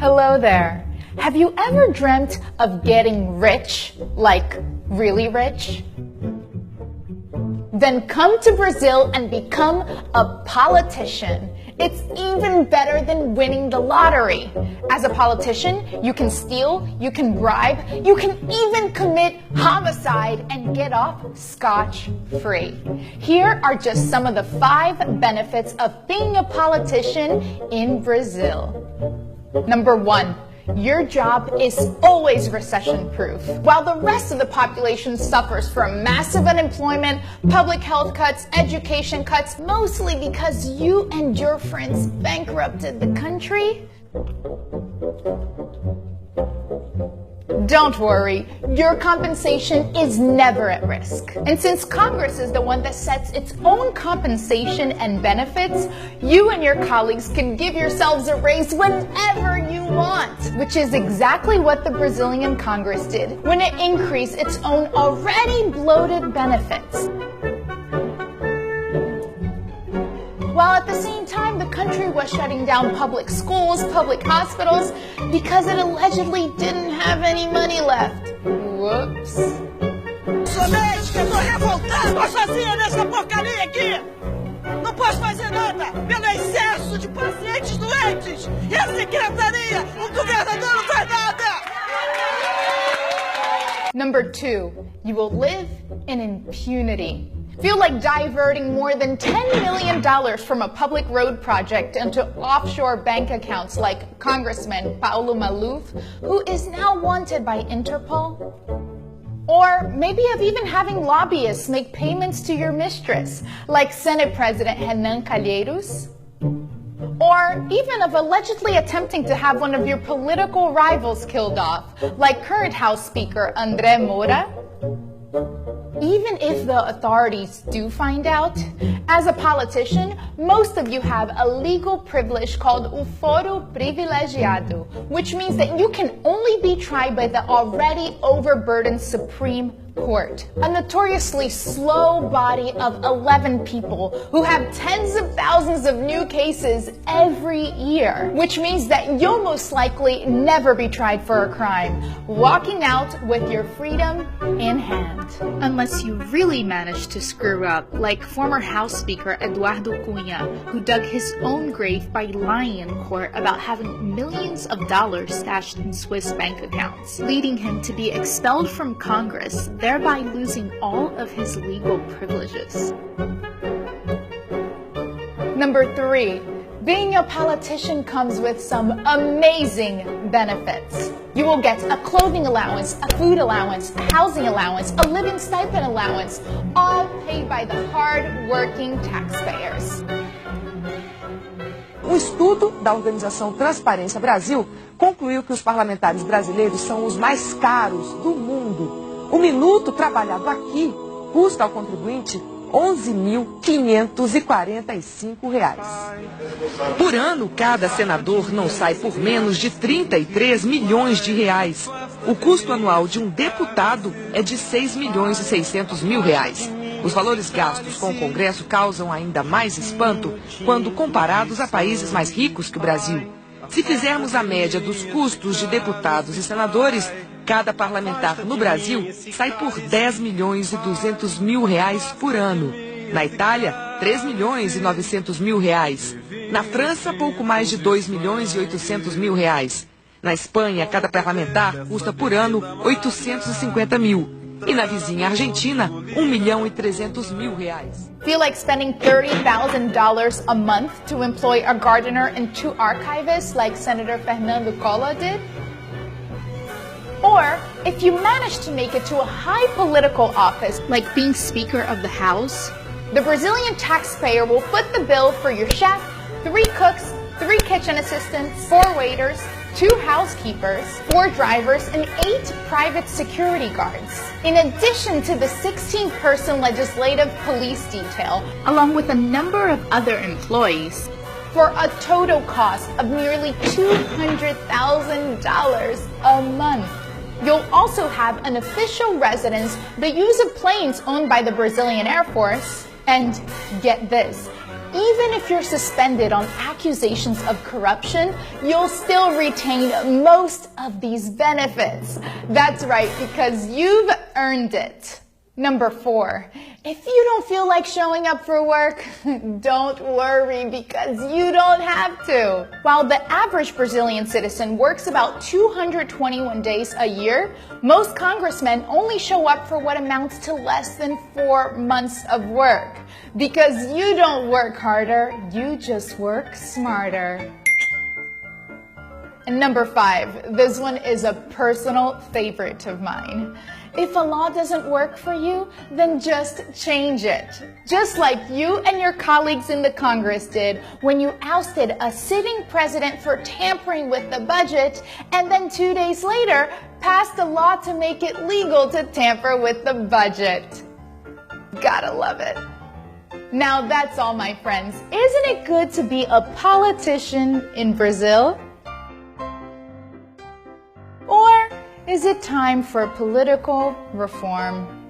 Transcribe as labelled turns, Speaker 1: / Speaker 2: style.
Speaker 1: Hello there. Have you ever dreamt of getting rich, like really rich? Then come to Brazil and become a politician. It's even better than winning the lottery. As a politician, you can steal, you can bribe, you can even commit homicide and get off scotch-free. Here are just some of the 5 benefits of being a politician in Brazil. Number 1. Your job is always recession-proof. While the rest of the population suffers from massive unemployment, public health cuts, education cuts, mostly because you and your friends bankrupted the country, don't worry, your compensation is never at risk. And since Congress is the one that sets its own compensation and benefits, you and your colleagues can give yourselves a raise whenever you want, which is exactly what the Brazilian Congress did when it increased its own already bloated benefits. While at the same time, the country was shutting down public schools, public hospitals, because it allegedly didn't have any money left. Whoops.
Speaker 2: Somente, eu tô revoltado, tô sozinha nessa porcaria aqui! Não posso fazer nada pelo excesso de pacientes doentes! E a secretaria, o governador não faz nada!
Speaker 1: Number 2, you will live in impunity. Feel like diverting more than $10 million from a public road project into offshore bank accounts like Congressman Paulo Maluf, who is now wanted by Interpol? Or maybe of even having lobbyists make payments to your mistress, like Senate President Renan Calheiros? Or even of allegedly attempting to have one of your political rivals killed off, like current House Speaker André Moura? Even if the authorities do find out, as a politician, most of you have a legal privilege called o foro privilegiado, which means that you can only be tried by the already overburdened Supreme Court, a notoriously slow body of 11 people who have tens of thousands of new cases every year, which means that you'll most likely never be tried for a crime, walking out with your freedom in hand.
Speaker 3: Unless you really manage to screw up, like former House Speaker Eduardo Cunha, who dug his own grave by lying in court about having millions of dollars stashed in Swiss bank accounts, leading him to be expelled from Congress, thereby losing all of his legal privileges.
Speaker 1: Number 3, being a politician comes with some amazing benefits. You will get a clothing allowance, a food allowance, a housing allowance, a living stipend allowance, all paid by the hard-working taxpayers.
Speaker 4: Um estudo da organização Transparência Brasil concluiu que os parlamentares brasileiros são os mais caros do mundo. O minuto trabalhado aqui custa ao contribuinte R$ 11.545. Por ano, cada senador não sai por menos de 33 milhões de reais. O custo anual de um deputado é de 6.600.000 reais. Os valores gastos com o Congresso causam ainda mais espanto quando comparados a países mais ricos que o Brasil. Se fizermos a média dos custos de deputados e senadores, cada parlamentar no Brasil sai por 10.200.000 reais por ano. Na Itália, 3.900.000 reais. Na França, pouco mais de 2.800.000 reais. Na Espanha, cada parlamentar custa por ano 850.000. E na vizinha Argentina, 1.300.000 reais.
Speaker 1: Feel like spending $30,000 a month to employ a gardener and 2 archivists like Senator Fernando Collor did? Or, if you manage to make it to a high political office,
Speaker 3: Like being Speaker of the House?
Speaker 1: the Brazilian taxpayer will foot the bill for your chef, 3 cooks, 3 kitchen assistants, 4 waiters, 2 housekeepers, 4 drivers, and 8 private security guards, in addition to the 16-person legislative police detail,
Speaker 3: Along with a number of other employees.
Speaker 1: for a total cost of nearly $200,000 a month. You'll also have an official residence, the use of planes owned by the Brazilian Air Force, and get this, even if you're suspended on accusations of corruption, you'll still retain most of these benefits. That's right, because you've earned it. Number 4, if you don't feel like showing up for work, don't worry because you don't have to. While the average Brazilian citizen works about 221 days a year, most congressmen only show up for what amounts to less than 4 months of work. Because you don't work harder, you just work smarter. And number 5, this one is a personal favorite of mine. If a law doesn't work for you, then just change it. Just like you and your colleagues in the Congress did when you ousted a sitting president for tampering with the budget, and then 2 days later passed a law to make it legal to tamper with the budget. Gotta love it. Now that's all, my friends. Isn't it good to be a politician in Brazil? Or is it time for political reform?